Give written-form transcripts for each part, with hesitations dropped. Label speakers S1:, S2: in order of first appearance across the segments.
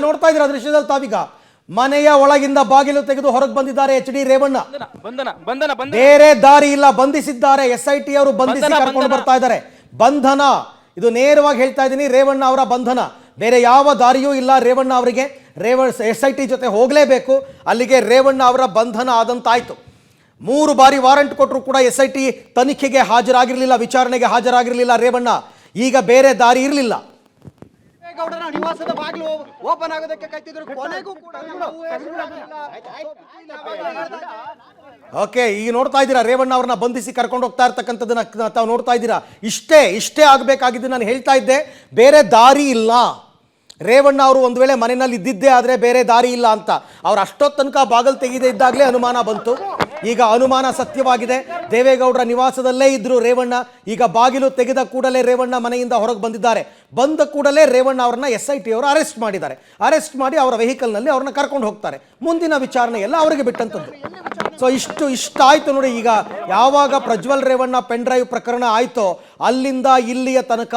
S1: ನೋಡ್ತಾ ಇದ್ದೀರಾ ದೃಶ್ಯದಲ್ಲಿ ತಾವೀಗ ಮನೆಯ ಒಳಗಿಂದ ಬಾಗಿಲು ತೆಗೆದು ಹೊರಗೆ ಬಂದಿದ್ದಾರೆ ಎಚ್ ಡಿ ರೇವಣ್ಣ. ಬೇರೆ ದಾರಿ ಇಲ್ಲ, ಬಂಧಿಸಿದ್ದಾರೆ. SIT ಅವರು ಬಂಧಿಸಿ ಕರ್ಕೊಂಡು ಬರ್ತಾ ಇದ್ದಾರೆ. ಬಂಧನ, ಇದು ನೇರವಾಗಿ ಹೇಳ್ತಾ ಇದ್ದೀನಿ, ರೇವಣ್ಣ ಅವರ ಬಂಧನ. ಬೇರೆ ಯಾವ ದಾರಿಯೂ ಇಲ್ಲ ರೇವಣ್ಣ ಅವರಿಗೆ. SIT ಜೊತೆ ಹೋಗಲೇಬೇಕು. ಅಲ್ಲಿಗೆ ರೇವಣ್ಣ ಅವರ ಬಂಧನ ಆದಂತಾಯ್ತು. 3 ಬಾರಿ ವಾರಂಟ್ ಕೊಟ್ಟರು ಕೂಡ SIT ತನಿಖೆಗೆ ಹಾಜರಾಗಿರಲಿಲ್ಲ, ವಿಚಾರಣೆಗೆ ಹಾಜರಾಗಿರಲಿಲ್ಲ ರೇವಣ್ಣ. ಈಗ ಬೇರೆ ದಾರಿ ಇರಲಿಲ್ಲ.
S2: ನಿವಾಸದ ಬಾಗಿಲು ಓಪನ್ ಆಗೋದಕ್ಕೆ ಕಾಯ್ತಿದ್ರು, ಕೊನೆಗೂ ಕೂಡ
S1: ಓಕೆ, ಈಗ ನೋಡ್ತಾ ಇದ್ದೀರಾ ರೇವಣ್ಣ ಅವ್ರನ್ನ ಬಂಧಿಸಿ ಕರ್ಕೊಂಡು ಹೋಗ್ತಾ ಇರ್ತಕ್ಕಂಥದ್ದನ್ನ ತಾವು ನೋಡ್ತಾ ಇದ್ದೀರಾ. ಇಷ್ಟೇ ಆಗಬೇಕಾಗಿದ್ದು. ನಾನು ಹೇಳ್ತಾ ಇದ್ದೆ ಬೇರೆ ದಾರಿ ಇಲ್ಲ. ರೇವಣ್ಣ ಅವರು ಒಂದು ವೇಳೆ ಮನೆಯಲ್ಲಿ ಇದ್ದಿದ್ದೇ ಆದರೆ ಬೇರೆ ದಾರಿ ಇಲ್ಲ ಅಂತ. ಅವ್ರು ಅಷ್ಟೊತ್ತು ತನಕ ಬಾಗಿಲು ತೆಗೆದೇ ಇದ್ದಾಗಲೇ ಅನುಮಾನ ಬಂತು. ಈಗ ಅನುಮಾನ ಸತ್ಯವಾಗಿದೆ. ದೇವೇಗೌಡರ ನಿವಾಸದಲ್ಲೇ ಇದ್ರು ರೇವಣ್ಣ. ಈಗ ಬಾಗಿಲು ತೆಗೆದ ಕೂಡಲೇ ರೇವಣ್ಣ ಮನೆಯಿಂದ ಹೊರಗೆ ಬಂದಿದ್ದಾರೆ. ಬಂದ ಕೂಡಲೇ ರೇವಣ್ಣ ಅವರನ್ನ SIT ಅವರು ಅರೆಸ್ಟ್ ಮಾಡಿದ್ದಾರೆ. ಅರೆಸ್ಟ್ ಮಾಡಿ ಅವರ ವೆಹಿಕಲ್ನಲ್ಲಿ ಅವ್ರನ್ನ ಕರ್ಕೊಂಡು ಹೋಗ್ತಾರೆ. ಮುಂದಿನ ವಿಚಾರಣೆ ಎಲ್ಲ ಅವರಿಗೆ ಬಿಟ್ಟಂಥದ್ದು. ಸೊ ಇಷ್ಟ ಆಯ್ತು ನೋಡಿ. ಈಗ ಯಾವಾಗ ಪ್ರಜ್ವಲ್ ರೇವಣ್ಣ ಪೆನ್ ಡ್ರೈವ್ ಪ್ರಕರಣ ಆಯ್ತೋ ಅಲ್ಲಿಂದ ಇಲ್ಲಿಯ ತನಕ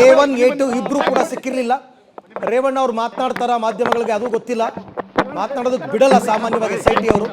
S1: A1 A2 ಇಬ್ರು ಕೂಡ ಸಿಕ್ಕಿರಲಿಲ್ಲ. ರೇವಣ್ಣ ಅವ್ರು ಮಾತನಾಡ್ತಾರ ಮಾಧ್ಯಮಗಳಿಗೆ ಅದು ಗೊತ್ತಿಲ್ಲ, ಮಾತನಾಡೋದಕ್ಕೆ ಬಿಡಲ್ಲ ಸಾಮಾನ್ಯವಾಗಿ SIT ಅವರು.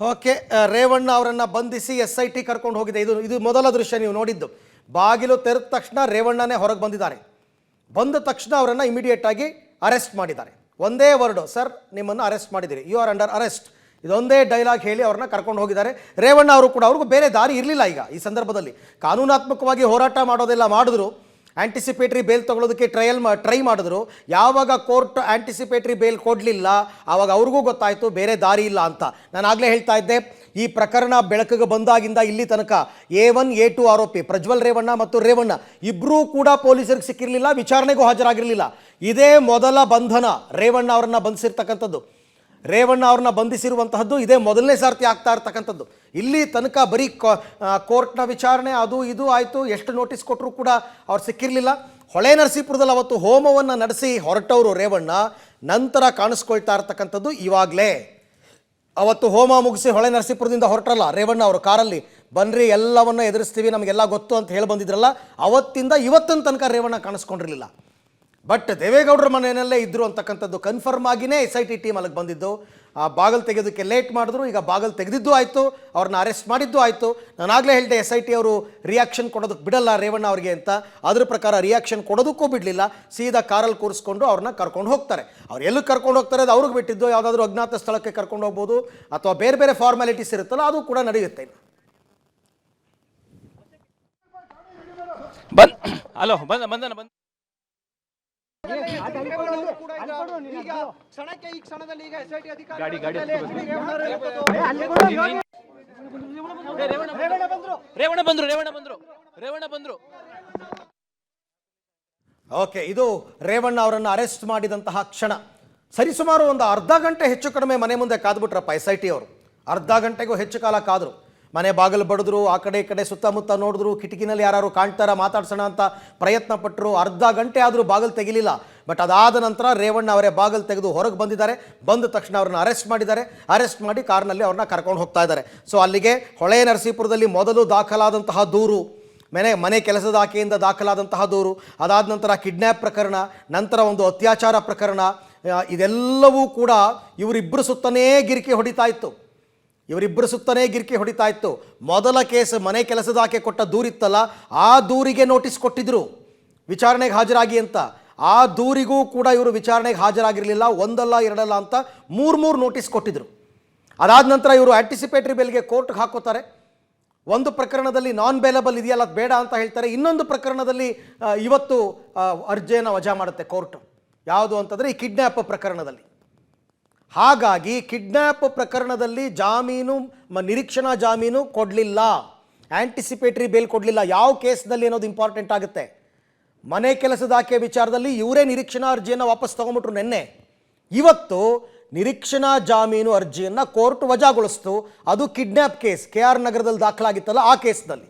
S1: ಓಕೆ, ರೇವಣ್ಣ ಅವರನ್ನ ಬಂಧಿಸಿ SIT ಕರ್ಕೊಂಡು ಹೋಗಿದೆ. ಇದು ಮೊದಲ ದೃಶ್ಯ ನೀವು ನೋಡಿದ್ದು. ಬಾಗಿಲು ತೆರೆದ ತಕ್ಷಣ ರೇವಣ್ಣನೇ ಹೊರಗೆ ಬಂದಿದ್ದಾರೆ. ಬಂದ ತಕ್ಷಣ ಅವರನ್ನು ಇಮಿಡಿಯೇಟ್ ಆಗಿ ಅರೆಸ್ಟ್ ಮಾಡಿದ್ದಾರೆ. ಒಂದೇ ವರ್ಡು, ಸರ್ ನಿಮ್ಮನ್ನು ಅರೆಸ್ಟ್ ಮಾಡಿದ್ದೀರಿ, ಯು ಆರ್ ಅಂಡರ್ ಅರೆಸ್ಟ್, ಇದೊಂದೇ ಡೈಲಾಗ್ ಹೇಳಿ ಅವ್ರನ್ನ ಕರ್ಕೊಂಡು ಹೋಗಿದ್ದಾರೆ. ರೇವಣ್ಣ ಅವರು ಕೂಡ, ಅವ್ರಿಗೂ ಬೇರೆ ದಾರಿ ಇರಲಿಲ್ಲ. ಈಗ ಈ ಸಂದರ್ಭದಲ್ಲಿ ಕಾನೂನಾತ್ಮಕವಾಗಿ ಹೋರಾಟ ಮಾಡೋದೆಲ್ಲ ಮಾಡಿದ್ರು, ಆ್ಯಂಟಿಸಿಪೇಟ್ರಿ ಬೇಲ್ ತೊಗೊಳೋದಕ್ಕೆ ಟ್ರೈ ಮಾಡಿದ್ರು. ಯಾವಾಗ ಕೋರ್ಟ್ ಆ್ಯಂಟಿಸಿಪೇಟ್ರಿ ಬೇಲ್ ಕೊಡಲಿಲ್ಲ ಆವಾಗ ಅವ್ರಿಗೂ ಗೊತ್ತಾಯಿತು ಬೇರೆ ದಾರಿ ಇಲ್ಲ ಅಂತ. ನಾನು ಆಗಲೇ ಹೇಳ್ತಾ ಇದ್ದೆ, ಈ ಪ್ರಕರಣ ಬೆಳಕಿಗೆ ಬಂದಾಗಿಂದ ಇಲ್ಲಿ ತನಕ A1 A2 ಆರೋಪಿ ಪ್ರಜ್ವಲ್ ರೇವಣ್ಣ ಮತ್ತು ರೇವಣ್ಣ ಇಬ್ಬರೂ ಕೂಡ ಪೊಲೀಸರಿಗೆ ಸಿಕ್ಕಿರಲಿಲ್ಲ, ವಿಚಾರಣೆಗೂ ಹಾಜರಾಗಿರಲಿಲ್ಲ. ಇದೇ ಮೊದಲ ಬಂಧನ ರೇವಣ್ಣ ಅವರನ್ನ ಬಂಧಿಸಿರ್ತಕ್ಕಂಥದ್ದು. ರೇವಣ್ಣ ಅವ್ರನ್ನ ಬಂಧಿಸಿರುವಂತಹದ್ದು ಇದೇ ಮೊದಲನೇ ಸಾರ್ತಿ ಆಗ್ತಾ ಇರ್ತಕ್ಕಂಥದ್ದು. ಇಲ್ಲಿ ತನಕ ಬರೀ ಕೋರ್ಟ್ನ ವಿಚಾರಣೆ ಅದು ಇದು ಆಯಿತು, ಎಷ್ಟು ನೋಟಿಸ್ ಕೊಟ್ಟರು ಕೂಡ ಅವ್ರು ಸಿಕ್ಕಿರಲಿಲ್ಲ. ಹೊಳೆ ನರಸೀಪುರದಲ್ಲಿ ಅವತ್ತು ಹೋಮವನ್ನು ನಡೆಸಿ ಹೊರಟವರು ರೇವಣ್ಣ ನಂತರ ಕಾಣಿಸ್ಕೊಳ್ತಾ ಇರ್ತಕ್ಕಂಥದ್ದು ಇವಾಗಲೇ. ಅವತ್ತು ಹೋಮ ಮುಗಿಸಿ ಹೊಳೆ ನರಸೀಪುರದಿಂದ ಹೊರಟರಲ್ಲ ರೇವಣ್ಣ ಅವರು ಕಾರಲ್ಲಿ, ಬನ್ನಿರಿ ಎಲ್ಲವನ್ನ ಎದುರಿಸ್ತೀವಿ ನಮಗೆಲ್ಲ ಗೊತ್ತು ಅಂತ ಹೇಳಿ ಬಂದಿದ್ರಲ್ಲ, ಅವತ್ತಿಂದ ಇವತ್ತಿನ ತನಕ ರೇವಣ್ಣ ಕಾಣಿಸ್ಕೊಂಡಿರಲಿಲ್ಲ. ಬಟ್ ದೇವೇಗೌಡರ ಮನೆಯಲ್ಲೇ ಇದ್ದರು ಅಂತಕ್ಕಂಥದ್ದು ಕನ್ಫರ್ಮ್ ಆಗಿನೇ SIT ಟೀಮ್ ಅಲ್ಲಿಗೆ ಬಂದಿದ್ದು. ಆ ಬಾಗಿಲು ತೆಗೆಯೋದಕ್ಕೆ ಲೇಟ್ ಮಾಡಿದ್ರು, ಈಗ ಬಾಗಿಲು ತೆಗೆದಿದ್ದು ಆಯಿತು, ಅವ್ರನ್ನ ಅರೆಸ್ಟ್ ಮಾಡಿದ್ದು ಆಯಿತು. ನಾನಾಗಲೇ ಹೇಳಿದೆ SIT ಅವರು ರಿಯಾಕ್ಷನ್ ಕೊಡೋದಕ್ಕೆ ಬಿಡಲ್ಲ ರೇವಣ್ಣ ಅವರಿಗೆ ಅಂತ. ಅದ್ರ ಪ್ರಕಾರ ರಿಯಾಕ್ಷನ್ ಕೊಡೋದಕ್ಕೂ ಬಿಡಲಿಲ್ಲ, ಸೀದಾ ಕಾರಲ್ಲಿ ಕೂರಿಸ್ಕೊಂಡು ಅವ್ರನ್ನ ಕರ್ಕೊಂಡು ಹೋಗ್ತಾರೆ. ಅವ್ರು ಎಲ್ಲಿ ಕರ್ಕೊಂಡು ಹೋಗ್ತಾರೆ ಅದು ಅವ್ರಿಗೆ ಬಿಟ್ಟಿದ್ದು. ಯಾವುದಾದ್ರೂ ಅಜ್ಞಾತ ಸ್ಥಳಕ್ಕೆ ಕರ್ಕೊಂಡು ಹೋಗ್ಬೋದು ಅಥವಾ ಬೇರೆ ಬೇರೆ ಫಾರ್ಮ್ಯಾಲಿಟೀಸ್ ಇರುತ್ತಲ್ಲ ಅದು ಕೂಡ ನಡೆಯುತ್ತೆ. ಓಕೆ, ಇದು ರೇವಣ್ಣ ಅವರನ್ನು ಅರೆಸ್ಟ್ ಮಾಡಿದಂತಹ ಕ್ಷಣ. ಸರಿಸುಮಾರು ಒಂದು ಅರ್ಧ ಗಂಟೆ ಹೆಚ್ಚು ಕಡಿಮೆ ಮನೆ ಮುಂದೆ ಕಾದ್ಬಿಟ್ರಪ್ಪ SIT ಅವರು. ಅರ್ಧ ಗಂಟೆಗೂ ಹೆಚ್ಚು ಕಾಲ ಕಾದರು. ಮನೆ ಬಾಗಿಲು ಬಡಿದ್ರು, ಆ ಕಡೆ ಈ ಕಡೆ ಸುತ್ತಮುತ್ತ ನೋಡಿದ್ರು, ಕಿಟಕಿನಲ್ಲಿ ಯಾರು ಕಾಣ್ತಾರ ಮಾತಾಡ್ಸೋಣ ಅಂತ ಪ್ರಯತ್ನ ಪಟ್ಟರು. ಅರ್ಧ ಗಂಟೆ ಆದರೂ ಬಾಗಿಲು ತೆಗಿಲಿಲ್ಲ. ಬಟ್ ಅದಾದ ನಂತರ ರೇವಣ್ಣ ಅವರೇ ಬಾಗಿಲು ತೆಗೆದು ಹೊರಗೆ ಬಂದಿದ್ದಾರೆ. ಬಂದ ತಕ್ಷಣ ಅವ್ರನ್ನ ಅರೆಸ್ಟ್ ಮಾಡಿದ್ದಾರೆ. ಅರೆಸ್ಟ್ ಮಾಡಿ ಕಾರ್ನಲ್ಲಿ ಅವ್ರನ್ನ ಕರ್ಕೊಂಡು ಹೋಗ್ತಾ ಇದ್ದಾರೆ. ಸೊ ಅಲ್ಲಿಗೆ ಹೊಳೆ ನರಸೀಪುರದಲ್ಲಿ ಮೊದಲು ದಾಖಲಾದಂತಹ ದೂರು, ಮನೆ ಕೆಲಸದ ಆಕೆಯಿಂದ ದಾಖಲಾದಂತಹ ದೂರು, ಅದಾದ ನಂತರ ಕಿಡ್ನ್ಯಾಪ್ ಪ್ರಕರಣ, ನಂತರ ಒಂದು ಅತ್ಯಾಚಾರ ಪ್ರಕರಣ, ಇದೆಲ್ಲವೂ ಕೂಡ ಇವರಿಬ್ಬರು ಸುತ್ತನೇ ಗಿರಿಕೆ ಹೊಡಿತಾ ಇತ್ತು. ಮೊದಲ ಕೇಸ್ ಮನೆ ಕೆಲಸದ ಆಕೆ ಕೊಟ್ಟ ದೂರಿತ್ತಲ್ಲ, ಆ ದೂರಿಗೆ ನೋಟಿಸ್ ಕೊಟ್ಟಿದ್ರು ವಿಚಾರಣೆಗೆ ಹಾಜರಾಗಿ ಅಂತ. ಆ ದೂರಿಗೂ ಕೂಡ ಇವರು ವಿಚಾರಣೆಗೆ ಹಾಜರಾಗಿರಲಿಲ್ಲ. ಒಂದಲ್ಲ ಎರಡಲ್ಲ ಅಂತ ಮೂರು ನೋಟಿಸ್ ಕೊಟ್ಟಿದ್ರು. ಅದಾದ ನಂತರ ಇವರು ಆ್ಯಂಟಿಸಿಪೇಟ್ರಿ ಬೇಲ್ಗೆ ಕೋರ್ಟ್ಗೆ ಹಾಕೋತಾರೆ. ಒಂದು ಪ್ರಕರಣದಲ್ಲಿ ನಾನ್ ಬೇಲಬಲ್ ಇದೆಯಲ್ಲ ಅದು ಬೇಡ ಅಂತ ಹೇಳ್ತಾರೆ. ಇನ್ನೊಂದು ಪ್ರಕರಣದಲ್ಲಿ ಇವತ್ತು ಅರ್ಜಿಯನ್ನು ವಜಾ ಮಾಡುತ್ತೆ ಕೋರ್ಟ್. ಯಾವುದು ಅಂತಂದರೆ ಈ ಕಿಡ್ನ್ಯಾಪ್ ಪ್ರಕರಣದಲ್ಲಿ. ಹಾಗಾಗಿ ಕಿಡ್ನ್ಯಾಪ್ ಪ್ರಕರಣದಲ್ಲಿ ಜಾಮೀನು ನಿರೀಕ್ಷಣಾ ಜಾಮೀನು ಕೊಡಲಿಲ್ಲ, ಆ್ಯಂಟಿಸಿಪೇಟರಿ ಬೇಲ್ ಕೊಡಲಿಲ್ಲ. ಯಾವ ಕೇಸ್ನಲ್ಲಿ ಅನ್ನೋದು ಇಂಪಾರ್ಟೆಂಟ್ ಆಗುತ್ತೆ. ಮನೆ ಕೆಲಸದ ಆಕೆ ವಿಚಾರದಲ್ಲಿ ಇವರೇ ನಿರೀಕ್ಷಣಾ ಅರ್ಜಿಯನ್ನು ವಾಪಸ್ ತಗೊಂಬಿಟ್ರು ನಿನ್ನೆ. ಇವತ್ತು ನಿರೀಕ್ಷಣಾ ಜಾಮೀನು ಅರ್ಜಿಯನ್ನು ಕೋರ್ಟ್ ವಜಾಗೊಳಿಸ್ತು. ಅದು ಕಿಡ್ನ್ಯಾಪ್ ಕೇಸ್ KR ನಗರದಲ್ಲಿ ದಾಖಲಾಗಿತ್ತಲ್ಲ, ಆ ಕೇಸ್ನಲ್ಲಿ.